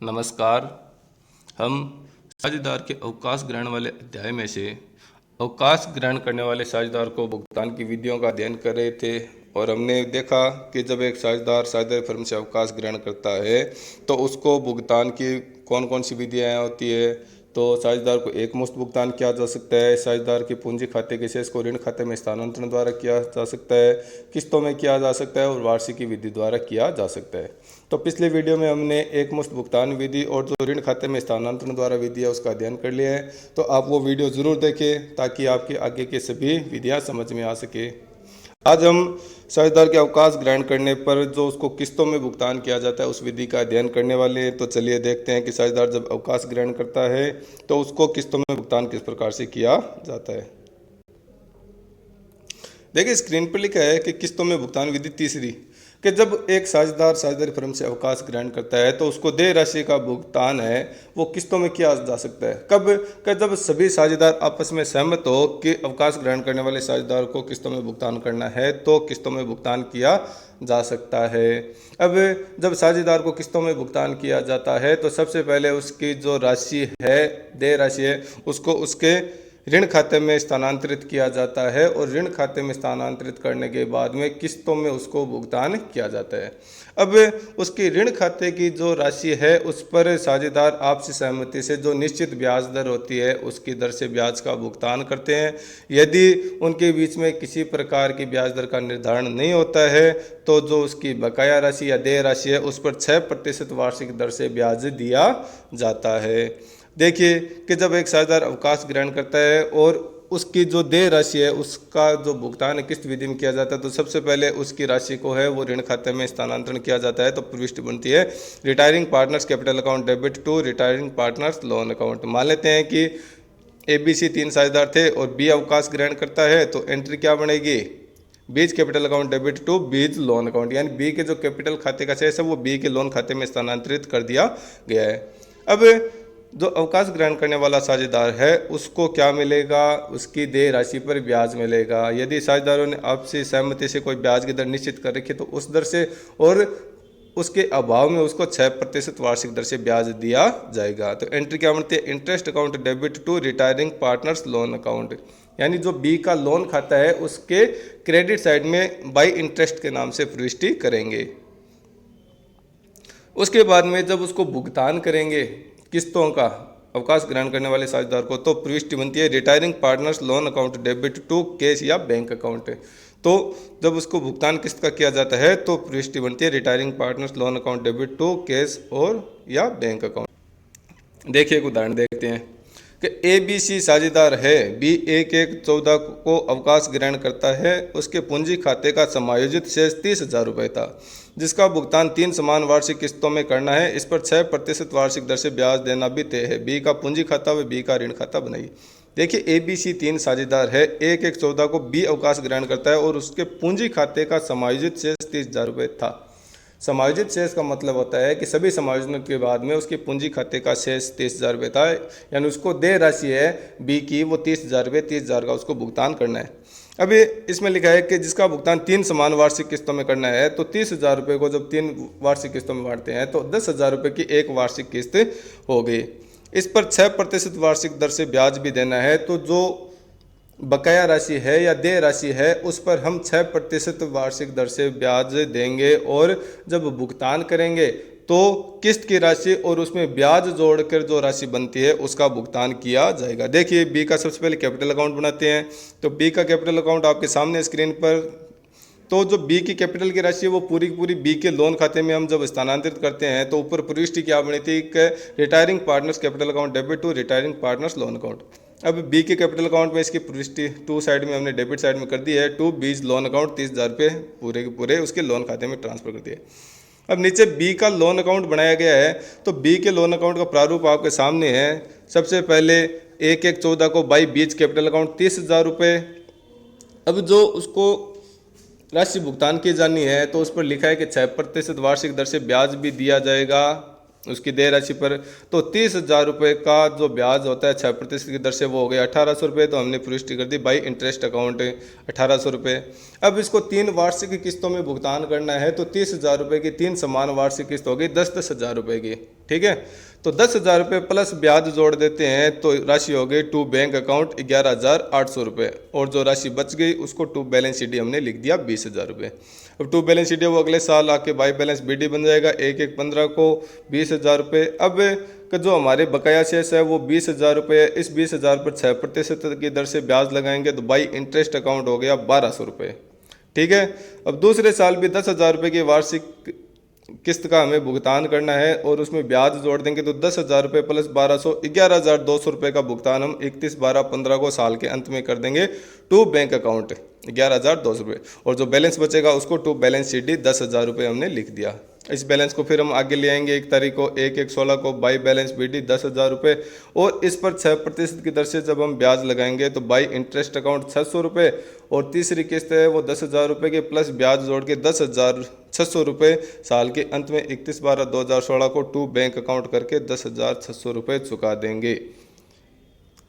नमस्कार। हम साझेदार के अवकाश ग्रहण वाले अध्याय में से अवकाश ग्रहण करने वाले साझेदार को भुगतान की विधियों का अध्ययन कर रहे थे और हमने देखा कि जब एक साझेदार फर्म से अवकाश ग्रहण करता है तो उसको भुगतान की कौन कौन सी विधियाँ होती है। तो साझेदार को एक मुश्त भुगतान किया जा सकता है, साझेदार के पूंजी खाते के शेष को ऋण खाते में स्थानांतरण द्वारा किया जा सकता है, किस्तों में किया जा सकता है और वार्षिकी विधि द्वारा किया जा सकता है। तो पिछले वीडियो में हमने एक मुश्त भुगतान विधि और जो ऋण खाते में स्थानांतरण द्वारा विधि है उसका अध्ययन कर लिया है। तो आप वो वीडियो ज़रूर देखें ताकि आपके आगे के सभी विधियाँ समझ में आ सके। आज हम साझेदार के अवकाश ग्रहण करने पर जो उसको किस्तों में भुगतान किया जाता है उस विधि का अध्ययन करने वाले हैं। तो चलिए देखते हैं कि साझेदार जब अवकाश ग्रहण करता है तो उसको किस्तों में भुगतान किस प्रकार से किया जाता है। देखिए स्क्रीन पर लिखा है कि किस्तों में भुगतान विधि तीसरी, कि जब एक साझेदारी फर्म से अवकाश ग्रहण करता है तो उसको देय राशि का भुगतान है वो किस्तों में किया जा सकता है। कब? कि जब सभी साझेदार आपस में सहमत हो कि अवकाश ग्रहण करने वाले साझेदार को किस्तों में भुगतान करना है तो किस्तों में भुगतान किया जा सकता है। अब जब साझेदार को किस्तों में भुगतान किया जाता है तो सबसे पहले उसकी जो राशि है, देय राशि है, उसको उसके ऋण खाते में स्थानांतरित किया जाता है और ऋण खाते में स्थानांतरित करने के बाद में किस्तों में उसको भुगतान किया जाता है। अब उसकी ऋण खाते की जो राशि है उस पर साझेदार आपसी सहमति से जो निश्चित ब्याज दर होती है उसकी दर से ब्याज का भुगतान करते हैं। यदि उनके बीच में किसी प्रकार की ब्याज दर का निर्धारण नहीं होता है तो जो उसकी बकाया राशि या देय राशि है उस पर 6% वार्षिक दर से ब्याज दिया जाता है। देखिए कि जब एक साझेदार अवकाश ग्रहण करता है और उसकी जो देय राशि है उसका जो भुगतान किस्त विधि में किया जाता है तो सबसे पहले उसकी राशि को है वो ऋण खाते में स्थानांतरण किया जाता है। तो प्रविष्टि बनती है retiring partners capital account debit to retiring partners loan account. मान लेते हैं कि ABC 3 साझेदार थे और B अवकाश ग्रहण करता है तो एंट्री क्या बनेगी? B's capital account debit to B's loan account, यानी बी के जो कैपिटल खाते का शेष है वो बी के लोन खाते में स्थानांतरित कर दिया गया है। अब जो अवकाश ग्रहण करने वाला साझेदार है उसको क्या मिलेगा? उसकी देय राशि पर ब्याज मिलेगा। यदि साझेदारों ने आपसी सहमति से कोई ब्याज की दर निश्चित कर रखी तो उस दर से और उसके अभाव में उसको 6% वार्षिक दर से ब्याज दिया जाएगा। तो एंट्री क्या बनती है? Interest account debit to retiring partners loan account, यानी जो बी का लोन खाता है उसके क्रेडिट साइड में बाई इंटरेस्ट के नाम से प्रविष्टि करेंगे। उसके बाद में जब उसको भुगतान करेंगे किस्तों का अवकाश ग्रहण करने वाले साझेदार को तो प्रविष्टि बनती है retiring partners loan account debit to cash या बैंक अकाउंट। तो जब उसको भुगतान किस्त का किया जाता है तो प्रविष्टि बनती है retiring partners loan account debit to cash और या बैंक अकाउंट। देखिए एक उदाहरण देखते हैं कि ABC साझेदार है, B 1/1/14 को अवकाश ग्रहण करता है। उसके पूंजी खाते का समायोजित शेष 30,000 रुपये था जिसका भुगतान 3 समान वार्षिक किस्तों में करना है। इस पर 6% वार्षिक दर से ब्याज देना भी तय है। B का पूंजी खाता व B का ऋण खाता बनाइए। देखिए ABC 3 साझेदार है, 1/1/14 को B अवकाश ग्रहण करता है और उसके पूंजी खाते का समायोजित शेष 30,000 रुपये था। समायोजित शेष का मतलब होता है कि सभी समायोजनों के बाद में उसके पूंजी खाते का शेष 30,000 रुपये था, यानी उसको देय राशि है बी की वो 30,000 रुपये, 30,000 का उसको भुगतान करना है। अभी इसमें लिखा है कि जिसका भुगतान 3 समान वार्षिक किस्तों में करना है तो 30,000 रुपये को जब 3 वार्षिक किस्तों में बांटते हैं तो 10,000 रुपये की एक वार्षिक किस्त हो गई। इस पर 6% वार्षिक दर से ब्याज भी देना है। तो जो बकाया राशि है या देय राशि है उस पर हम 6% वार्षिक दर से ब्याज देंगे और जब भुगतान करेंगे तो किस्त की राशि और उसमें ब्याज जोड़कर जो राशि बनती है उसका भुगतान किया जाएगा। देखिए बी का सबसे पहले कैपिटल अकाउंट बनाते हैं तो बी का कैपिटल अकाउंट आपके सामने स्क्रीन पर। तो जो बी की कैपिटल की राशि है वो पूरी की पूरी बी के लोन खाते में हम जब स्थानांतरित करते हैं तो ऊपर प्रविष्टि क्या बनी थी कि retiring partners capital account debit to retiring partners loan account. अब बी के कैपिटल अकाउंट में इसकी प्रविष्टि टू साइड में हमने डेबिट साइड में कर दी है, टू बीज लोन अकाउंट 30,000 रुपये पूरे के पूरे उसके लोन खाते में ट्रांसफर कर दिए। अब नीचे बी का लोन अकाउंट बनाया गया है तो बी के लोन अकाउंट का प्रारूप आपके सामने है। सबसे पहले 1/1/14 को बाई बीज कैपिटल अकाउंट 30,000 रुपये। अब जो उसको राशि भुगतान की जानी है तो उस पर लिखा है कि 6% वार्षिक दर से ब्याज भी दिया जाएगा। उसकी देय राशि पर, तो 30,000 रुपये का जो ब्याज होता है 6% की दर से वो हो गया 1800 रुपये। तो हमने प्रविष्टि कर दी बाई इंटरेस्ट अकाउंट 1800 रुपये। अब इसको 3 वार्षिक किस्तों में भुगतान करना है, तो 30,000 रुपये की 3 समान वार्षिक किस्त होगी 10,000 रुपये की। ठीक है, तो 10,000 रुपये प्लस ब्याज जोड़ देते हैं तो राशि हो गई टू बैंक अकाउंट 11,800 रुपये, और जो राशि बच गई उसको टू बैलेंस शीट हमने लिख दिया 20,000 रुपये। अब टू बैलेंस शीट वो अगले साल आके बाई बैलेंस बीडी बन जाएगा 1/1/15 को 20,000 रुपये। अब का जो हमारे बकाया शेष है वो 20,000 रुपये, इस 20,000 पर 6% की दर से ब्याज लगाएंगे तो बाई इंटरेस्ट अकाउंट हो गया 1,200 रुपये। ठीक है, अब दूसरे साल भी 10,000 रुपये की वार्षिक किस्त का हमें भुगतान करना है, और उसमें ब्याज जोड़ देंगे तो 10,000 रुपये प्लस 1200 11,200 रुपये का भुगतान हम 31/12/15 को साल के अंत में कर देंगे टू बैंक अकाउंट 11,200 रुपये, और जो बैलेंस बचेगा उसको टू बैलेंस शीट 10,000 रुपये हमने लिख दिया। इस बैलेंस को फिर हम आगे ले आएंगे 1 तारीख को 1/1/16 को बाई बैलेंस बीडी 10,000 रुपये, और इस पर 6% की दर से जब हम ब्याज लगाएंगे तो बाई इंटरेस्ट अकाउंट 600 रुपये, और तीसरी किस्त है वो 10,000 रुपये के प्लस ब्याज जोड़ के 10,600 रुपये साल के अंत में 31/12/2016 को टू बैंक अकाउंट करके 10,600 रुपये चुका देंगे।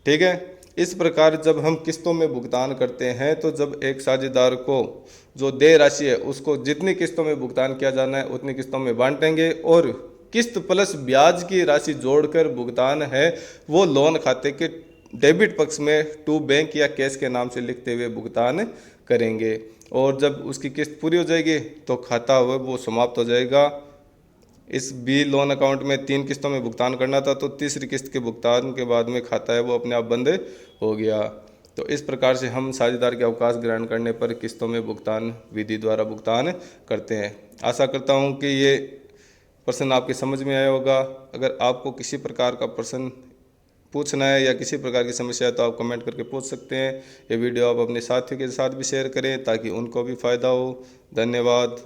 ठीक है, इस प्रकार जब हम किस्तों में भुगतान करते हैं तो जब एक साझेदार को जो देय राशि है उसको जितनी किस्तों में भुगतान किया जाना है उतनी किस्तों में बांटेंगे, और किस्त प्लस ब्याज की राशि जोड़कर भुगतान है वो लोन खाते के डेबिट पक्ष में टू बैंक या कैश के नाम से लिखते हुए भुगतान करेंगे, और जब उसकी किस्त पूरी हो जाएगी तो खाता वो समाप्त हो जाएगा। इस बी लोन अकाउंट में 3 किस्तों में भुगतान करना था, तो तीसरी किस्त के भुगतान के बाद में खाता है वो अपने आप बंद हो गया। तो इस प्रकार से हम साझेदार के अवकाश ग्रहण करने पर किस्तों में भुगतान विधि द्वारा भुगतान करते हैं। आशा करता हूं कि ये प्रश्न आपके समझ में आया होगा। अगर आपको किसी प्रकार का प्रश्न पूछना है या किसी प्रकार की समस्या है तो आप कमेंट करके पूछ सकते हैं। ये वीडियो आप अपने साथियों के साथ भी शेयर करें ताकि उनको भी फ़ायदा हो। धन्यवाद।